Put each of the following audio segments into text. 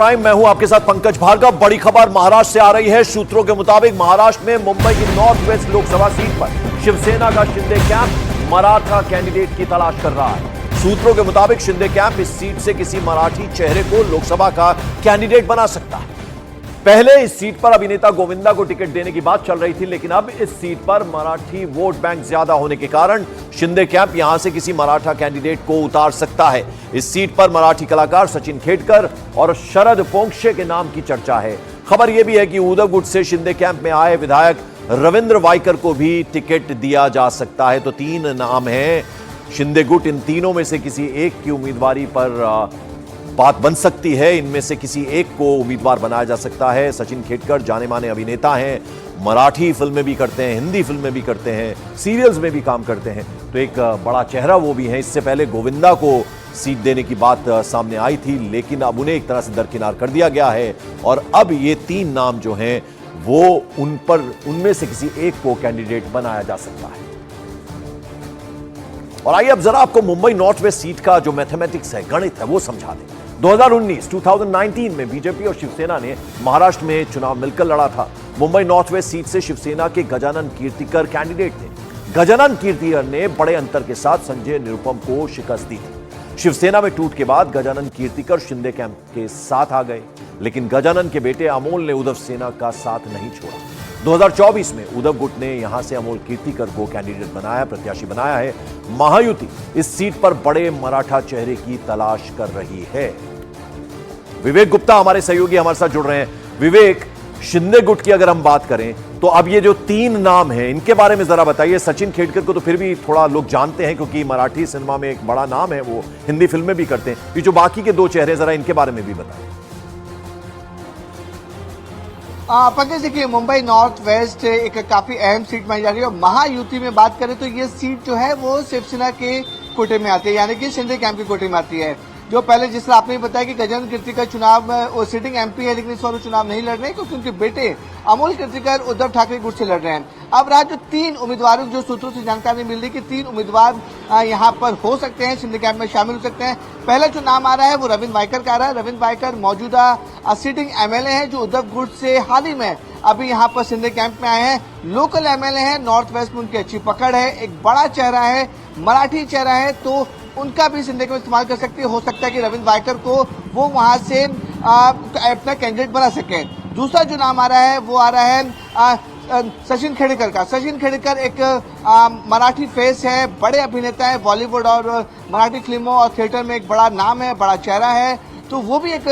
Prime मैं हूं आपके साथ पंकज भार्गव। बड़ी खबर महाराष्ट्र से आ रही है। सूत्रों के मुताबिक महाराष्ट्र में मुंबई की नॉर्थ वेस्ट लोकसभा सीट पर शिवसेना का शिंदे कैंप मराठा कैंडिडेट की तलाश कर रहा है। सूत्रों के मुताबिक शिंदे कैंप इस सीट से किसी मराठी चेहरे को लोकसभा का कैंडिडेट बना सकता है। पहले इस सीट पर अभिनेता गोविंदा को टिकट देने की बात चल रही थी, लेकिन अब इस सीट पर मराठी वोट बैंक ज्यादा होने के कारण शिंदे कैंप यहां से किसी मराठा कैंडिडेट को उतार सकता है। इस सीट पर मराठी कलाकार सचिन खेडकर और शरद पोंक्षे के नाम की चर्चा है। खबर यह भी है कि उद्धव गुट से शिंदे कैंप में आए विधायक रविंद्र वाइकर को भी टिकट दिया जा सकता है। तो तीन नाम हैं शिंदे गुट, इन तीनों में से किसी एक की उम्मीदवारी पर बात बन सकती है। इनमें से किसी एक को उम्मीदवार बनाया जा सकता है। सचिन खेडकर जाने माने अभिनेता हैं, मराठी फिल्में भी करते हैं, हिंदी फिल्में भी करते हैं, सीरियल्स में भी काम करते हैं, तो एक बड़ा चेहरा वो भी हैं। इससे पहले गोविंदा को सीट देने की बात सामने आई थी, लेकिन अब उन्हें एक तरह से दरकिनार कर दिया गया है और अब ये तीन नाम जो हैं वो उनमें से किसी एक को कैंडिडेट बनाया जा सकता है। और आइए अब जरा आपको मुंबई नॉर्थ वेस्ट सीट का जो मैथमेटिक्स है, गणित है, वो समझा दें। 2019 में बीजेपी और शिवसेना ने महाराष्ट्र में चुनाव मिलकर लड़ा था। मुंबई नॉर्थ वेस्ट सीट से शिवसेना के गजानन कीर्तिकर कैंडिडेट थे। गजानन कीर्तिकर ने बड़े अंतर के साथ संजय निरुपम को शिकस्त दी थी। शिवसेना में टूट के बाद गजानन कीर्तिकर शिंदे कैंप के साथ आ गए, लेकिन गजानन के बेटे अमोल ने उद्धव सेना का साथ नहीं छोड़ा। 2024 में उद्धव गुट ने यहां से अमोल कीर्तिकर को कैंडिडेट बनाया, प्रत्याशी बनाया है। महायुति इस सीट पर बड़े मराठा चेहरे की तलाश कर रही है। विवेक गुप्ता हमारे सहयोगी हमारे साथ जुड़ रहे हैं। विवेक, शिंदे गुट की अगर हम बात करें तो अब ये जो तीन नाम हैं इनके बारे में जरा बताइए। सचिन खेडकर को तो फिर भी थोड़ा लोग जानते हैं क्योंकि मराठी सिनेमा में एक बड़ा नाम है, वो हिंदी फिल्में भी करते हैं। ये जो बाकी के दो चेहरे, जरा इनके बारे में भी बताइए। पंकज, देखिए मुंबई नॉर्थ वेस्ट एक काफी अहम सीट मानी जा रही है और महायुति में बात करें तो ये सीट जो है वो शिवसेना के कोटे में आती है, यानी कि शिंदे कैंप के कोटे में आती है। जो पहले जिस तरह आपने बताया कि गजानन कीर्तिकर चुनाव वो सिटिंग एमपी है, लेकिन इस बार वो चुनाव नहीं लड़ रहे क्योंकि उनके बेटे अमोल कीर्तिकर उद्धव ठाकरे गुट से लड़ रहे हैं। अब रात जो तीन उम्मीदवारों जो सूत्रों से जानकारी मिल रही कि तीन उम्मीदवार यहाँ पर हो सकते हैं, शिंदे कैंप में शामिल हो सकते हैं। पहला जो नाम आ रहा है वो रविंद्र वाइकर का आ रहा है। रविंद्र वाइकर मौजूदा सिटिंग एमएलए हैं जो उद्धव गुट से हाल ही में अभी यहाँ पर शिंदे कैंप में आए हैं। लोकल एमएलए हैं, नॉर्थ वेस्ट में उनकी अच्छी पकड़ है, एक बड़ा चेहरा है, मराठी चेहरा है, तो उनका भी शिंदे को इस्तेमाल कर सकती है। हो सकता है कि रविंद्र वाइकर को वो वहां से अपना कैंडिडेट बना सके। दूसरा जो नाम आ रहा है वो आ रहा है सचिन खेडकर का। सचिन खेडकर एक मराठी फेस है, बड़े अभिनेता है, बॉलीवुड और मराठी फिल्मों और थिएटर में एक बड़ा नाम है, बड़ा चेहरा है, तो वो भी एक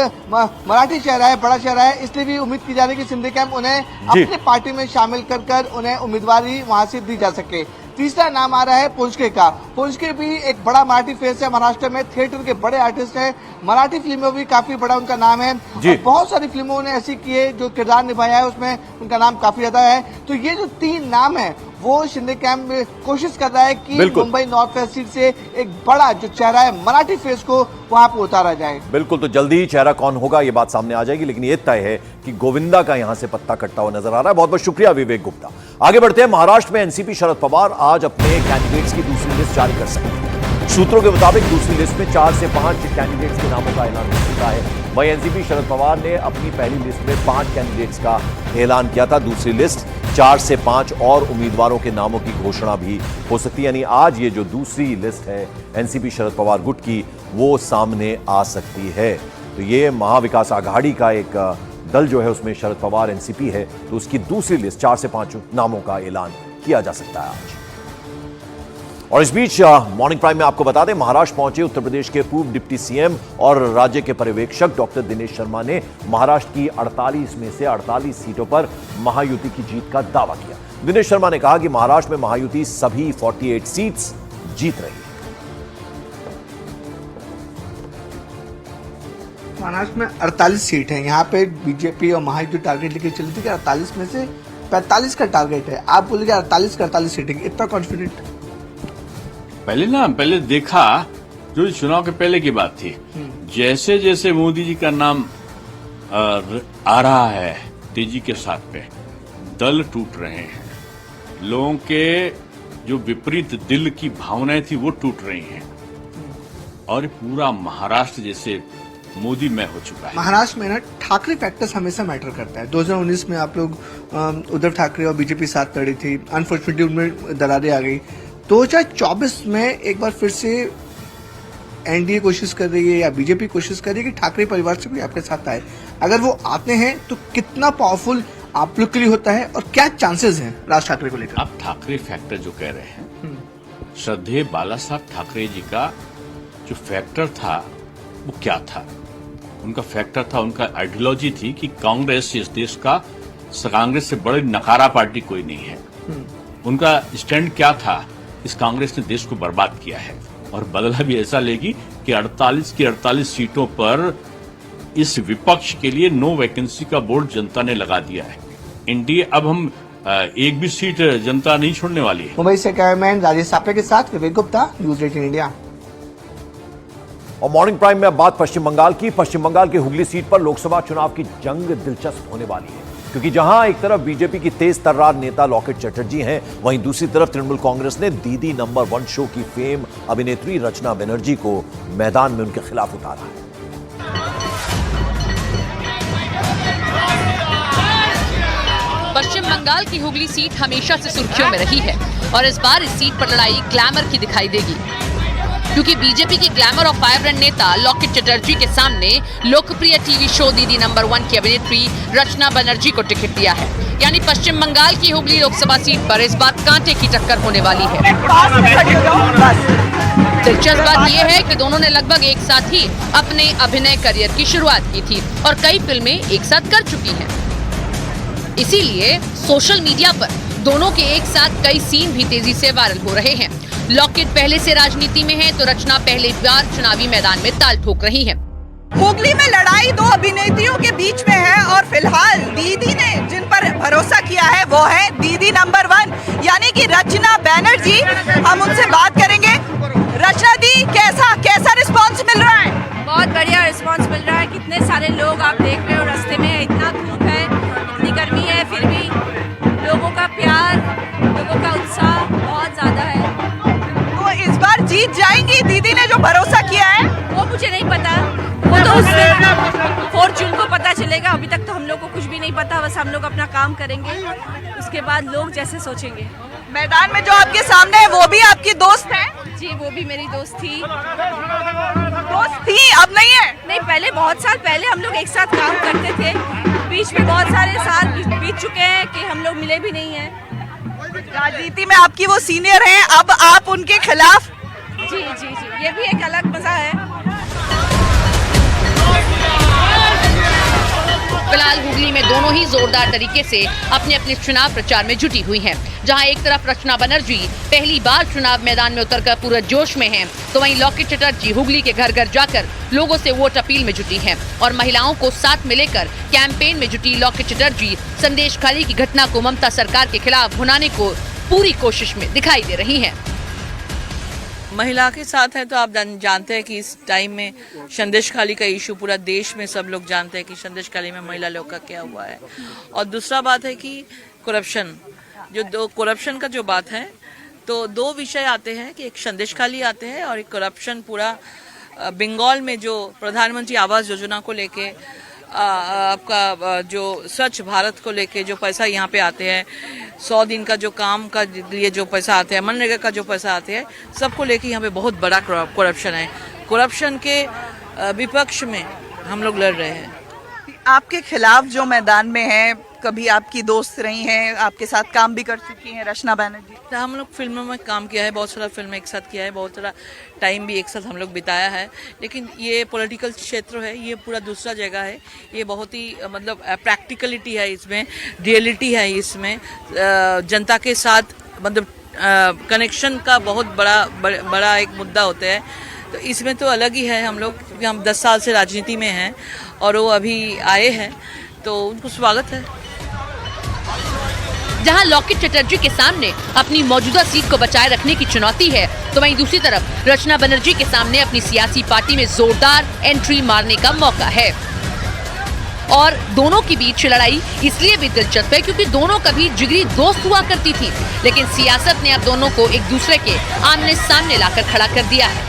मराठी चेहरा है, बड़ा चेहरा है। इसलिए भी उम्मीद की जा रही है कि शिंदे कैंप उन्हें अपने पार्टी में शामिल कर उन्हें उम्मीदवारी वहां से दी जा सके। तीसरा नाम आ रहा है पुंचके का। पुंचके भी एक बड़ा मराठी फेस है, महाराष्ट्र में थिएटर के बड़े आर्टिस्ट हैं, मराठी फिल्मों भी काफी बड़ा उनका नाम है और बहुत सारी फिल्मों ने ऐसी की है जो किरदार निभाया है, उसमें उनका नाम काफी ज्यादा है। तो ये जो तीन नाम है वो शिंदे कैंप में कोशिश कर रहा है कि मुंबई नॉर्थ वेस्ट सीट से एक बड़ा जो चेहरा है मराठी फेस को वहां पर उतारा जाए। बिल्कुल, तो जल्दी ही चेहरा कौन होगा ये बात सामने आ जाएगी, लेकिन ये तय है कि गोविंदा का यहां से पत्ता कटता हुआ नजर आ रहा है। बहुत बहुत शुक्रिया विवेक गुप्ता। आगे बढ़ते हैं। महाराष्ट्र में एनसीपी शरद पवार आज अपने कैंडिडेट्स की दूसरी लिस्ट जारी कर सकते हैं। सूत्रों के मुताबिक दूसरी लिस्ट में 4 से 5 कैंडिडेट्स के नामों का ऐलान हो चुका है। वहीं एनसीपी शरद पवार ने अपनी पहली लिस्ट में 5 कैंडिडेट्स का ऐलान किया था। दूसरी लिस्ट 4 से 5 और उम्मीदवारों के नामों की घोषणा भी हो सकती है, यानी आज ये जो दूसरी लिस्ट है एनसीपी शरद पवार गुट की, वो सामने आ सकती है। तो ये महाविकास आघाड़ी का एक दल जो है उसमें शरद पवार एनसीपी है, तो उसकी दूसरी लिस्ट 4 से 5 नामों का ऐलान किया जा सकता है आज। और इस बीच मॉर्निंग प्राइम में आपको बता दें, महाराष्ट्र पहुंचे उत्तर प्रदेश के पूर्व डिप्टी सीएम और राज्य के पर्यवेक्षक डॉक्टर दिनेश शर्मा ने महाराष्ट्र की 48 में से 48 सीटों पर महायुति की जीत का दावा किया। दिनेश शर्मा ने कहा कि महाराष्ट्र में महायुति सभी 48 सीट्स जीत रही है। महाराष्ट्र में 48 सीट है, यहाँ पे बीजेपी और महायुति टारगेट लेके चली थी कि 48 में से 45 का टारगेट है। आप बोलिए 48 का 48 सीटें, इतना कॉन्फिडेंट? पहले देखा, जो चुनाव के पहले की बात थी, जैसे जैसे मोदी जी का नाम आ रहा है तेजी के साथ पे, दल टूट रहे हैं, लोगों के जो विपरीत दिल की भावनाएं थी वो टूट रही हैं और पूरा महाराष्ट्र जैसे मोदी मैं हो चुका है। महाराष्ट्र में ना ठाकरे फैक्टर्स हमेशा मैटर करता है। 2019 में आप लोग उद्धव ठाकरे और बीजेपी साथ लड़ी थी, अनफॉर्चुनेटली उनमें दरारें आ गई। 2024 में एक बार फिर से एनडीए कोशिश कर रही है या बीजेपी कोशिश कर रही है कि ठाकरे परिवार से कोई आपके साथ आए। अगर वो आते हैं तो कितना पावरफुल आप लोग के लिए होता है और क्या चांसेस हैं राज ठाकरे को लेकर? आप ठाकरे फैक्टर जो कह रहे हैं, श्रद्धेय बाला साहब ठाकरे जी का जो फैक्टर था वो क्या था? उनका फैक्टर था, उनका आइडियोलॉजी थी कि कांग्रेस इस देश का, कांग्रेस से बड़ी नकारा पार्टी कोई नहीं है। उनका स्टैंड क्या था? इस कांग्रेस ने देश को बर्बाद किया है और बदला भी ऐसा लेगी कि 48 की 48 सीटों पर इस विपक्ष के लिए नो वैकेंसी का बोर्ड जनता ने लगा दिया है। एनडीए अब हम एक भी सीट जनता नहीं छोड़ने वाली है। मुंबई से कैमरामैन राजेश सापरे के साथ विवेक गुप्ता, न्यूज 18 इंडिया। और मॉर्निंग प्राइम में बात पश्चिम बंगाल की। पश्चिम बंगाल की हुगली सीट पर लोकसभा चुनाव की जंग दिलचस्प होने वाली है, क्योंकि जहां एक तरफ बीजेपी की तेज तर्रार नेता लॉकेट चटर्जी हैं, वहीं दूसरी तरफ तृणमूल कांग्रेस ने दीदी नंबर 1 शो की फेम अभिनेत्री रचना बनर्जी को मैदान में उनके खिलाफ उतारा है। पश्चिम बंगाल की हुगली सीट हमेशा से सुर्खियों में रही है और इस बार इस सीट पर लड़ाई ग्लैमर की दिखाई देगी, क्योंकि बीजेपी के ग्लैमर और वाइब्रेंट नेता लॉकेट चटर्जी के सामने लोकप्रिय टीवी शो दीदी नंबर 1 की अभिनेत्री रचना बनर्जी को टिकट दिया है। यानी पश्चिम बंगाल की हुगली लोकसभा सीट पर इस बार कांटे की टक्कर होने वाली है। दिलचस्प बात यह है कि दोनों ने लगभग एक साथ ही अपने अभिनय करियर की शुरुआत की थी और कई फिल्में एक साथ कर चुकी हैं। इसीलिए सोशल मीडिया पर दोनों के एक साथ कई सीन भी तेजी से वायरल हो रहे हैं। लॉकेट पहले से राजनीति में है तो रचना पहले बार चुनावी मैदान में ताल ठोक रही हैं। हुगली में लड़ाई दो अभिनेत्रियों के बीच में है और फिलहाल दीदी ने जिन पर भरोसा किया है वो है दीदी नंबर 1 यानी कि रचना बनर्जी। हम उनसे बात करेंगे। रचना दी, कैसा रिस्पांस मिल रहा है? बहुत बढ़िया रिस्पांस मिल रहा है। कितने सारे लोग आप देख रहे हो रास्ते में, इतना धूप है, इतनी गर्मी है, फिर भी लोगों का प्यार, लोगों का उत्साह बहुत ज्यादा है। तो इस बार जीत जाएंगी दीदी ने जो भरोसा किया है? वो मुझे नहीं पता, वो तो उस दिन 4 जून को पता चलेगा। अभी तक तो हम लोग को कुछ भी नहीं पता, बस हम लोग अपना काम करेंगे, उसके बाद लोग जैसे सोचेंगे। मैदान में जो आपके सामने है वो भी आपकी दोस्त है? जी, वो भी मेरी दोस्त थी। दोस्त थी, अब नहीं है? नहीं, पहले बहुत साल पहले हम लोग एक साथ काम करते थे। बीच में बहुत सारे साल बीत चुके हैं कि हम लोग मिले भी नहीं हैं। राजनीति में आपकी वो सीनियर हैं, अब आप उनके खिलाफ? जी जी जी, ये भी एक अलग मजा है। फिलहाल हुगली में दोनों ही जोरदार तरीके से अपने अपने चुनाव प्रचार में जुटी हुई हैं। जहां एक तरफ रचना बनर्जी पहली बार चुनाव मैदान में उतरकर पूरे जोश में हैं, तो वहीं लॉकेट चटर्जी हुगली के घर घर जाकर लोगों से वोट अपील में जुटी हैं और महिलाओं को साथ में लेकर कैंपेन में जुटी लॉकेट चटर्जी संदेशखाली की घटना को ममता सरकार के खिलाफ भुनाने को पूरी कोशिश में दिखाई दे रही हैं। महिला के साथ है तो आप जानते हैं कि इस टाइम में संदेशखाली का इशू पूरा देश में सब लोग जानते हैं कि संदेशखाली में महिला लोग का क्या हुआ है। और दूसरा बात है कि करप्शन, करप्शन का जो बात है तो 2 विषय आते हैं कि एक संदेशखाली आते हैं और एक करप्शन पूरा बंगाल में जो प्रधानमंत्री आवास योजना को लेके आपका जो स्वच्छ भारत को लेके जो पैसा यहाँ पे आते हैं, 100 दिन का जो काम का लिए जो पैसा आते हैं, मनरेगा का जो पैसा आते हैं, सबको लेके यहाँ पे बहुत बड़ा करप्शन है। करप्शन के विपक्ष में हम लोग लड़ रहे हैं। आपके खिलाफ जो मैदान में है, कभी आपकी दोस्त रही हैं, आपके साथ काम भी कर चुकी हैं रचना बनर्जी। हम लोग फिल्मों में काम किया है, बहुत सारा फिल्म एक साथ किया है, बहुत सारा टाइम भी एक साथ हम लोग बिताया है। लेकिन ये पॉलिटिकल क्षेत्र है, ये पूरा दूसरा जगह है। ये बहुत ही मतलब प्रैक्टिकलिटी है इसमें, रियलिटी है इसमें, जनता के साथ मतलब कनेक्शन का बहुत बड़ा एक मुद्दा होता है। तो इसमें तो अलग ही है हम लोग, क्योंकि हम 10 साल से राजनीति में हैं और वो अभी आए हैं तो उनको स्वागत है। जहां लॉकेट चटर्जी के सामने अपनी मौजूदा सीट को बचाए रखने की चुनौती है, तो वहीं दूसरी तरफ रचना बनर्जी के सामने अपनी सियासी पार्टी में जोरदार एंट्री मारने का मौका है। और दोनों के बीच लड़ाई इसलिए भी दिलचस्प है क्योंकि दोनों कभी जिगरी दोस्त हुआ करती थी, लेकिन सियासत ने अब दोनों को एक दूसरे के आमने सामने लाकर खड़ा कर दिया है।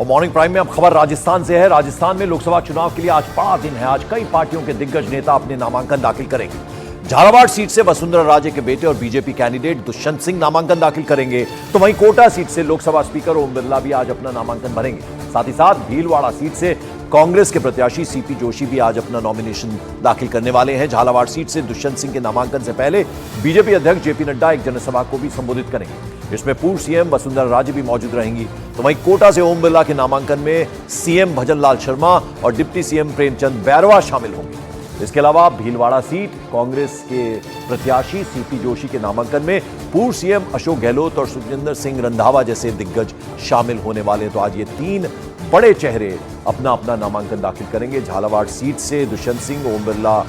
और मॉर्निंग प्राइम में अब खबर राजस्थान से है। राजस्थान में लोकसभा चुनाव के लिए आज बड़ा दिन है। आज कई पार्टियों के दिग्गज नेता अपने नामांकन दाखिल करेंगे। झालावाड़ सीट से वसुंधरा राजे के बेटे और बीजेपी कैंडिडेट दुष्यंत सिंह नामांकन दाखिल करेंगे, तो वहीं कोटा सीट से लोकसभा स्पीकर ओम बिरला भी आज अपना नामांकन भरेंगे। साथ ही साथ भीलवाड़ा सीट से कांग्रेस के प्रत्याशी सीपी जोशी भी आज अपना नॉमिनेशन दाखिल करने वाले हैं। झालावाड़ सीट से दुष्यंत सिंह के नामांकन से पहले बीजेपी अध्यक्ष जेपी नड्डा एक जनसभा को भी संबोधित करेंगे। इसमें पूर्व सीएम वसुंधरा राजे भी मौजूद रहेंगी। तो वहीं कोटा से ओम बिरला के नामांकन में सीएम भजनलाल शर्मा और डिप्टी सीएम प्रेमचंद बैरवा शामिल होंगे। इसके अलावा भीलवाड़ा सीट कांग्रेस के प्रत्याशी सीपी जोशी के नामांकन में पूर्व सीएम अशोक गहलोत और सुखजिंदर सिंह रंधावा जैसे दिग्गज शामिल होने वाले हैं। तो आज ये तीन बड़े चेहरे अपना अपना नामांकन दाखिल करेंगे। झालावाड़ सीट से दुष्यंत सिंह, ओम बिरला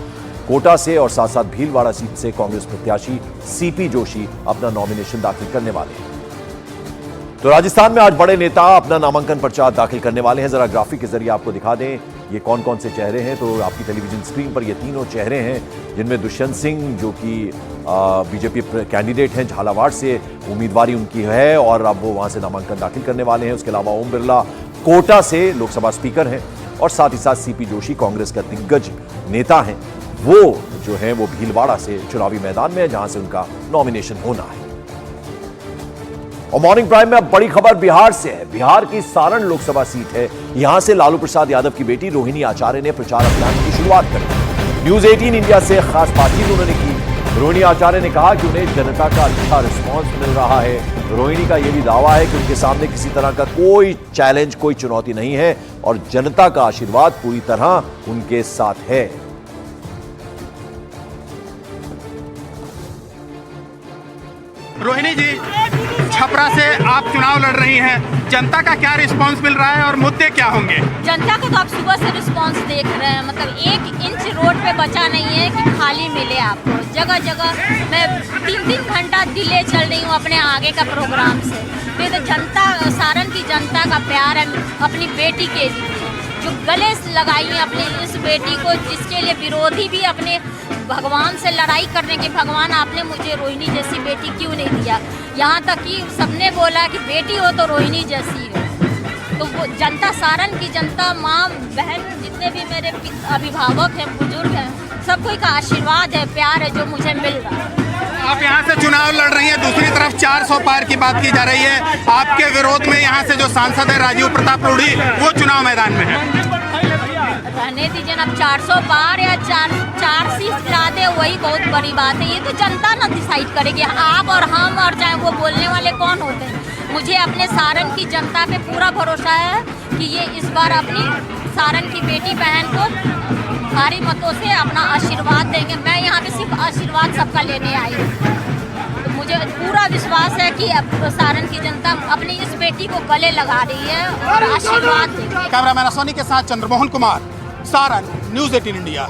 कोटा से और साथ साथ भीलवाड़ा सीट से कांग्रेस प्रत्याशी सीपी जोशी अपना नॉमिनेशन दाखिल करने वाले हैं। तो राजस्थान में आज बड़े नेता अपना नामांकन पर्चा दाखिल करने वाले हैं। जरा ग्राफिक के जरिए आपको दिखा दें ये कौन कौन से चेहरे हैं। तो आपकी टेलीविजन स्क्रीन पर ये तीनों चेहरे हैं, जिनमें दुष्यंत सिंह जो कि बीजेपी कैंडिडेट हैं, झालावाड़ से उम्मीदवारी उनकी है और अब वो वहां से नामांकन दाखिल करने वाले हैं। उसके अलावा ओम बिरला कोटा से लोकसभा स्पीकर हैं और साथ ही साथ सीपी जोशी कांग्रेस का दिग्गज नेता हैं। वो जो है वो भीलवाड़ा से चुनावी मैदान में है, जहां से उनका नॉमिनेशन होना है। और मॉर्निंग प्राइम में अब बड़ी खबर बिहार से है। बिहार की सारण लोकसभा सीट है। यहां से लालू प्रसाद यादव की बेटी रोहिणी आचार्य ने प्रचार अभियान की शुरुआत कर न्यूज 18 इंडिया से खास बातचीत उन्होंने की। रोहिणी आचार्य ने कहा कि उन्हें जनता का अच्छा रिस्पॉन्स मिल रहा है। रोहिणी का यह भी दावा है कि उनके सामने किसी तरह का कोई चैलेंज, कोई चुनौती नहीं है और जनता का आशीर्वाद पूरी तरह उनके साथ है। रोहिणी जी, छपरा से आप चुनाव लड़ रही हैं, जनता का क्या रिस्पांस मिल रहा है और मुद्दे क्या होंगे? जनता को तो आप सुबह से रिस्पांस देख रहे हैं, मतलब 1 इंच रोड पे बचा नहीं है कि खाली मिले आपको। जगह जगह मैं 3-3 घंटा दिल्ली चल रही हूँ अपने आगे का प्रोग्राम से। फिर जनता, सारण की जनता का प्यार है अपनी बेटी के लिए, जो गले लगाई है अपनी इस बेटी को, जिसके लिए विरोधी भी अपने भगवान से लड़ाई करने के, भगवान आपने मुझे रोहिणी जैसी बेटी क्यों नहीं दिया। यहाँ तक कि सबने बोला कि बेटी हो तो रोहिणी जैसी हो। तो वो जनता, सारण की जनता, माँ बहन, जितने भी मेरे अभिभावक हैं, बुजुर्ग हैं, सबको का आशीर्वाद है, प्यार है जो मुझे मिल रहा है। आप यहाँ से चुनाव लड़ रही हैं, दूसरी तरफ 400 पार की बात की जा रही है। आपके विरोध में यहाँ से जो सांसद है राजीव प्रताप रूढ़ी, वो चुनाव मैदान में है। रहने दीजिए ना, 400 पार या 4 सीट ला दे, वही बहुत बड़ी बात है। ये तो जनता ना डिसाइड करेगी, आप और हम और चाहे वो बोलने वाले कौन होते हैं। मुझे अपने सारण की जनता पे पूरा भरोसा है कि ये इस बार अपनी सारण की बेटी बहन को भारी मतों से अपना आशीर्वाद देंगे। मैं यहाँ पे सिर्फ आशीर्वाद सबका लेने आई हूँ। तो मुझे पूरा विश्वास है कि अब सारण की जनता अपनी इस बेटी को गले लगा रही है और आशीर्वाद देंगे। कैमरामैन सोनी के साथ चंद्रमोहन कुमार, सारण, न्यूज 18 इंडिया।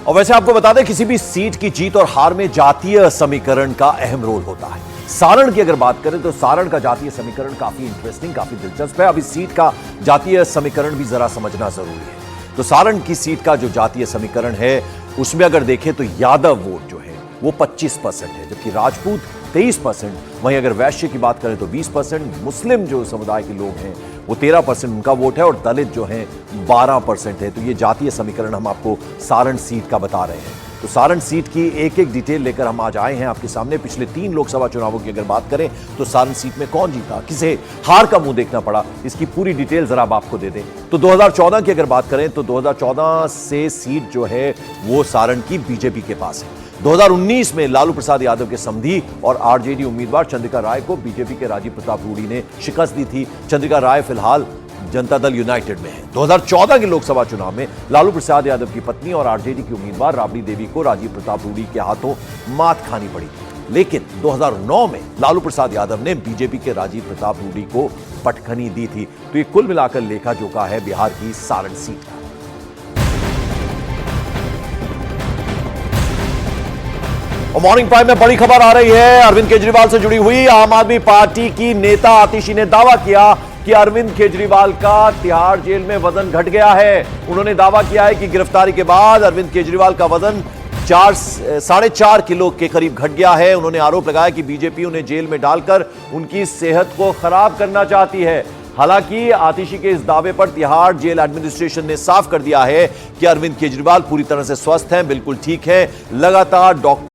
और वैसे आपको बता दें, किसी भी सीट की जीत और हार में जातीय समीकरण का अहम रोल होता है। सारण की अगर बात करें तो सारण का जातीय समीकरण काफी इंटरेस्टिंग, काफी दिलचस्प है। अब इस सीट का जातीय समीकरण भी जरा समझना जरूरी है। तो सारण की सीट का जो जातीय समीकरण है उसमें अगर देखें तो यादव वोट जो है वो 25% है, जबकि राजपूत 23%, वहीं अगर वैश्य की बात करें तो 20%, मुस्लिम जो समुदाय के लोग हैं वो 13% उनका वोट है और दलित जो हैं 12% है। तो ये जातीय समीकरण हम आपको सारण सीट का बता रहे हैं। तो सारण सीट की एक एक डिटेल लेकर हम आज आए हैं आपके सामने। पिछले 3 लोकसभा चुनावों की अगर बात करें तो सारण सीट में कौन जीता, किसे हार का मुंह देखना पड़ा, इसकी पूरी डिटेल जरा अब आपको दे दें। तो 2014 की अगर बात करें तो 2014 से सीट जो है वो सारण की बीजेपी के पास है। 2019 में लालू प्रसाद यादव के समधी और आरजेडी उम्मीदवार चंद्रिका राय को बीजेपी के राजीव प्रताप रूढ़ी ने शिकस्त दी थी। चंद्रिका राय फिलहाल जनता दल यूनाइटेड में है। 2014 के लोकसभा चुनाव में लालू प्रसाद यादव की पत्नी और आरजेडी की उम्मीदवार राबड़ी देवी को राजीव प्रताप रूढ़ी के हाथों मात खानी पड़ी। लेकिन 2009 में लालू प्रसाद यादव ने बीजेपी के राजीव प्रताप रूढ़ी को पटखनी दी थी। तो ये कुल मिलाकर लेखा जोखा है बिहार की सारण सीट का। और मॉर्निंग प्राइम में बड़ी खबर आ रही है अरविंद केजरीवाल से जुड़ी हुई। आम आदमी पार्टी की नेता आतिशी ने दावा किया कि अरविंद केजरीवाल का तिहाड़ जेल में वजन घट गया है। उन्होंने दावा किया है कि गिरफ्तारी के बाद अरविंद केजरीवाल का वजन 4.5 किलो के करीब घट गया है। उन्होंने आरोप लगाया कि बीजेपी उन्हें जेल में डालकर उनकी सेहत को खराब करना चाहती है। हालांकि आतिशी के इस दावे पर तिहाड़ जेल एडमिनिस्ट्रेशन ने साफ कर दिया है कि अरविंद केजरीवाल पूरी तरह से स्वस्थ हैं, बिल्कुल ठीक है। लगातार डॉक्टर